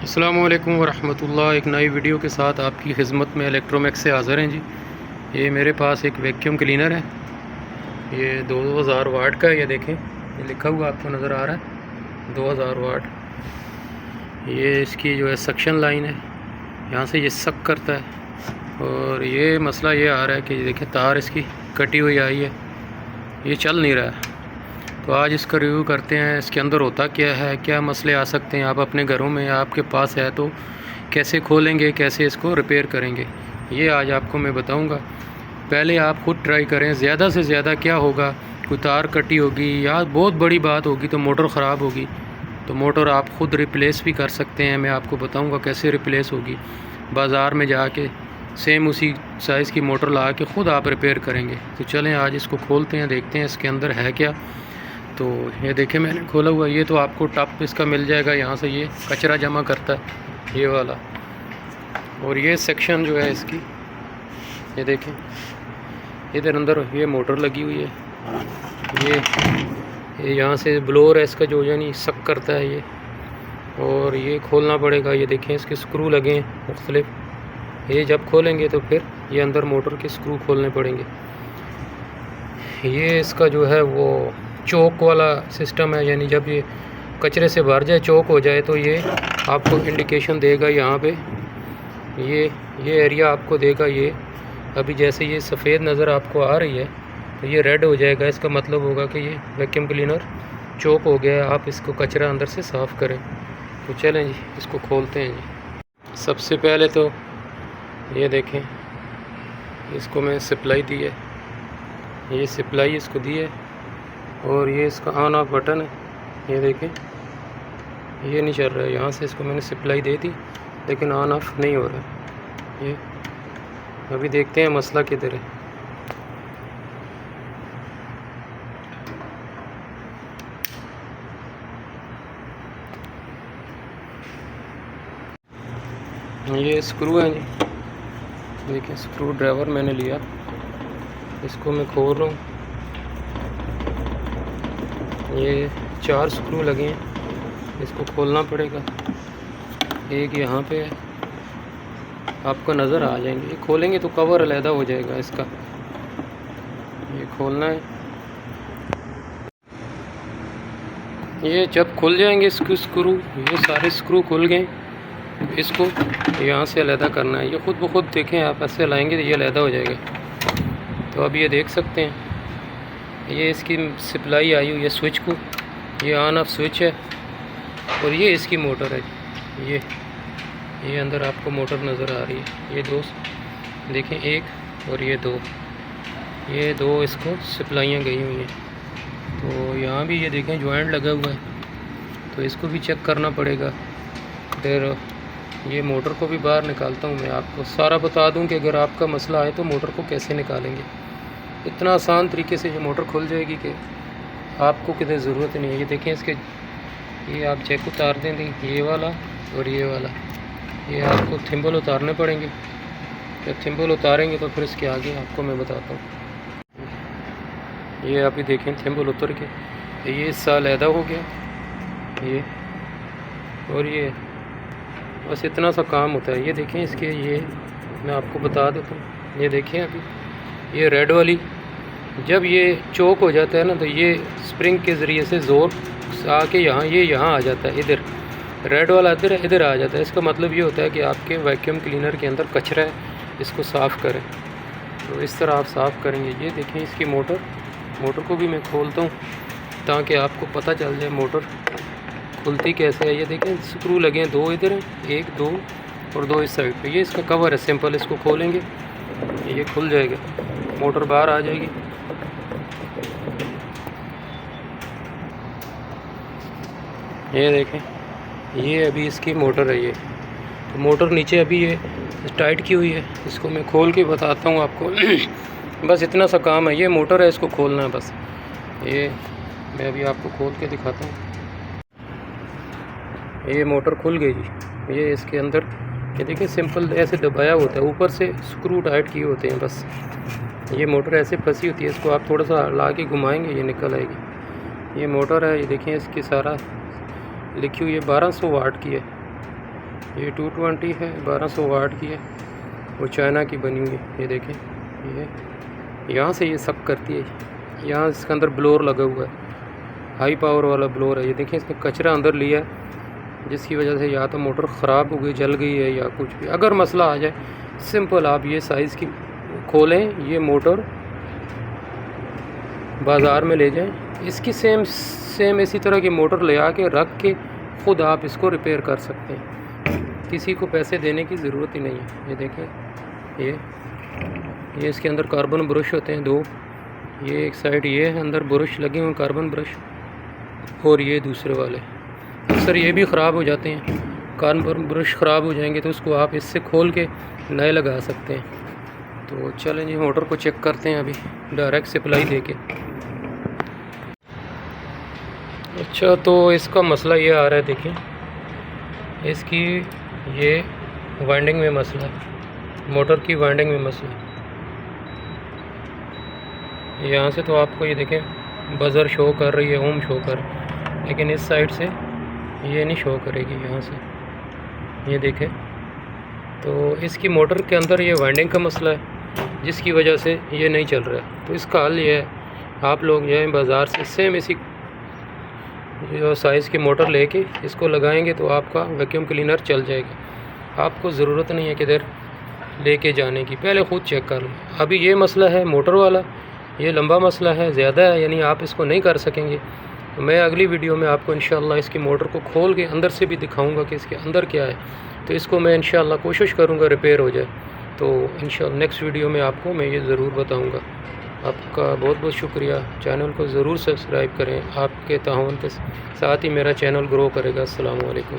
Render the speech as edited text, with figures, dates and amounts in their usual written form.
अस्सलामु अलैकुम वरहमतुल्लाह। एक नई वीडियो के साथ आपकी खिदमत में इलेक्ट्रोमैक्स से हाज़िर हैं जी। ये मेरे पास एक वैक्यूम क्लीनर है। ये 2000 वाट का है। ये देखें, ये लिखा हुआ आपको नज़र आ रहा है 2000 वाट। ये इसकी जो है सक्शन लाइन है, यहाँ से ये सक करता है। और ये मसला ये आ रहा है कि देखें तार इसकी कटी हुई आई है, ये चल नहीं रहा है। तो आज इसका रिव्यू करते हैं, इसके अंदर होता क्या है, क्या मसले आ सकते हैं। आप अपने घरों में या आपके पास है तो कैसे खोलेंगे, कैसे इसको रिपेयर करेंगे, ये आज आपको मैं बताऊंगा। पहले आप खुद ट्राई करें। ज़्यादा से ज़्यादा क्या होगा, कोई तार कटी होगी या बहुत बड़ी बात होगी तो मोटर ख़राब होगी, तो मोटर आप ख़ुद रिप्लेस भी कर सकते हैं। मैं आपको बताऊँगा कैसे रिप्लेस होगी। बाज़ार में जाके सेम उसी साइज़ की मोटर ला के ख़ुद आप रिपेयर करेंगे। तो चलें आज इसको खोलते हैं, देखते हैं इसके अंदर है क्या। तो ये देखें मैंने खोला हुआ। ये तो आपको टप इसका मिल जाएगा, यहाँ से ये कचरा जमा करता है ये वाला। और ये सेक्शन जो है इसकी, ये देखें इधर अंदर ये मोटर लगी हुई है। ये यहाँ से ब्लोअर है इसका, जो यानी सक करता है ये। और ये खोलना पड़ेगा। ये देखें इसके स्क्रू लगे हैं मुख्तलिफ। ये जब खोलेंगे तो फिर ये अंदर मोटर के स्क्रू खोलने पड़ेंगे। ये इसका जो है वो चौक वाला सिस्टम है, यानी जब ये कचरे से भर जाए, चौक हो जाए, तो ये आपको इंडिकेशन देगा यहाँ पे। ये एरिया आपको देगा। ये अभी जैसे ये सफ़ेद नज़र आपको आ रही है तो ये रेड हो जाएगा। इसका मतलब होगा कि ये वैक्यूम क्लीनर चौक हो गया है, आप इसको कचरा अंदर से साफ़ करें। तो चलें जी इसको खोलते हैं जी। सबसे पहले तो ये देखें, इसको मैं सप्लाई दी है, ये सप्लाई इसको दी है। और ये इसका ऑन ऑफ बटन है, ये देखें ये नहीं चल रहा है। यहाँ से इसको मैंने सप्लाई दे दी लेकिन ऑन ऑफ नहीं हो रहा है। ये अभी देखते हैं मसला किधर है। ये स्क्रू है जी, देखिए स्क्रू ड्राइवर मैंने लिया, इसको मैं खोल रहा हूँ। ये 4 स्क्रू लगे हैं, इसको खोलना पड़ेगा। एक यहाँ पे है, आपको नज़र आ जाएंगे। ये खोलेंगे तो कवर अलहदा हो जाएगा इसका। ये खोलना है। ये जब खुल जाएंगे इसके स्क्रू, ये सारे स्क्रू खुल गए, इसको यहाँ से अलहदा करना है। ये ख़ुद ब खुद देखें, आप ऐसे लाएंगे तो ये अलहदा हो जाएगा। तो अब ये देख सकते हैं, ये इसकी सप्लाई आई हुई है स्विच को, ये ऑन ऑफ स्विच है। और ये इसकी मोटर है। ये अंदर आपको मोटर नज़र आ रही है। ये दो देखें, एक और ये दो इसको सप्लाइयाँ गई हुई हैं। तो यहाँ भी ये देखें जॉइंट लगा हुआ है, तो इसको भी चेक करना पड़ेगा। फिर ये मोटर को भी बाहर निकालता हूँ। मैं आपको सारा बता दूँ कि अगर आपका मसला आए तो मोटर को कैसे निकालेंगे। इतना आसान तरीके से ये मोटर खुल जाएगी कि आपको कितनी ज़रूरत नहीं है। ये देखें इसके, ये आप चेक उतार दें, ये वाला और ये वाला, ये आपको थिम्बल उतारने पड़ेंगे। जब थिम्बल उतारेंगे तो फिर इसके आगे आपको मैं बताता हूँ। ये अभी देखें थिम्बल उतर के ये हिस्सा अलहदा हो गया। ये और ये बस इतना सा काम होता है। ये देखें इसके, ये मैं आपको बता देता हूँ। ये देखें अभी ये रेड वाली, जब ये चौक हो जाता है ना, तो ये स्प्रिंग के ज़रिए से ज़ोर आके यहाँ आ जाता है। इधर रेड वाला इधर आ जाता है। इसका मतलब ये होता है कि आपके वैक्यूम क्लीनर के अंदर कचरा है, इसको साफ़ करें। तो इस तरह आप साफ़ करेंगे। ये देखें इसकी मोटर को भी मैं खोलता हूँ ताकि आपको पता चल जाए मोटर खुलती कैसे है। ये देखें स्क्रू लगे हैं, 2 इधर हैं, 1 2 और 2 इस साइड पे। ये इसका कवर है सिंपल, इसको खोलेंगे ये खुल जाएगा, मोटर बाहर आ जाएगी। ये देखें, ये अभी इसकी मोटर है। ये तो मोटर नीचे अभी ये टाइट की हुई है, इसको मैं खोल के बताता हूँ आपको। बस इतना सा काम है। ये मोटर है, इसको खोलना है बस। ये मैं अभी आपको खोल के दिखाता हूँ। ये मोटर खुल गई जी। ये इसके अंदर ये देखिए सिंपल ऐसे दबाया होता है, ऊपर से स्क्रू टाइट किए होते हैं बस। ये मोटर ऐसे फंसी होती है, इसको आप थोड़ा सा ला के घुमाएंगे ये निकल आएगी। ये मोटर है, ये देखिए इसकी सारा लिखी हुई है 1200 वाट की है। ये 220 है, 1200 वाट की है, वो चाइना की बनी हुई है। ये देखें, ये यहाँ से ये सक करती है, यहाँ इसके अंदर ब्लोअर लगा हुआ है, हाई पावर वाला ब्लोअर है। ये देखें, इसने कचरा अंदर लिया है, जिसकी वजह से या तो मोटर ख़राब हो गई, जल गई है या कुछ भी। अगर मसला आ जाए, सिंपल आप ये साइज़ की खोलें, ये मोटर बाज़ार में ले जाएं, इसकी सेम इसी तरह की मोटर ले आके रख के ख़ुद आप इसको रिपेयर कर सकते हैं, किसी को पैसे देने की ज़रूरत ही नहीं है। ये देखें, ये इसके अंदर कार्बन ब्रश होते हैं 2, ये एक साइड ये है, अंदर ब्रश लगे हुए कार्बन ब्रश, और ये दूसरे वाले। अक्सर ये भी ख़राब हो जाते हैं, कार्बन ब्रश ख़राब हो जाएंगे तो उसको आप इससे खोल के नए लगा सकते हैं। तो चलें जी, मोटर को चेक करते हैं अभी डायरेक्ट सप्लाई देके। अच्छा, तो इसका मसला ये आ रहा है, देखें इसकी ये वाइंडिंग में मसला है, मोटर की वाइंडिंग में मसला है। यहाँ से तो आपको ये देखें बज़र शो कर रही है, ओम शो कर, लेकिन इस साइड से ये नहीं शो करेगी। यहाँ से ये देखें, तो इसकी मोटर के अंदर ये वाइंडिंग का मसला है, जिसकी वजह से ये नहीं चल रहा है। तो इसका हल ये है, आप लोग ये बाज़ार से सेम इसी जो साइज़ की मोटर लेके इसको लगाएंगे तो आपका वैक्यूम क्लीनर चल जाएगा। आपको ज़रूरत नहीं है किधर लेके जाने की, पहले ख़ुद चेक कर लें। अभी ये मसला है मोटर वाला, ये लंबा मसला है, ज़्यादा है, यानी आप इसको नहीं कर सकेंगे। तो मैं अगली वीडियो में आपको इंशाअल्लाह इसकी मोटर को खोल के अंदर से भी दिखाऊंगा कि इसके अंदर क्या है। तो इसको मैं इंशाअल्लाह कोशिश करूंगा रिपेयर हो जाए। तो इंशाअल्लाह नेक्स्ट वीडियो में आपको मैं ये ज़रूर बताऊंगा। आपका बहुत बहुत शुक्रिया। चैनल को ज़रूर सब्सक्राइब करें, आपके ताउन के साथ ही मेरा चैनल ग्रो करेगा। अस्सलामु अलैकुम।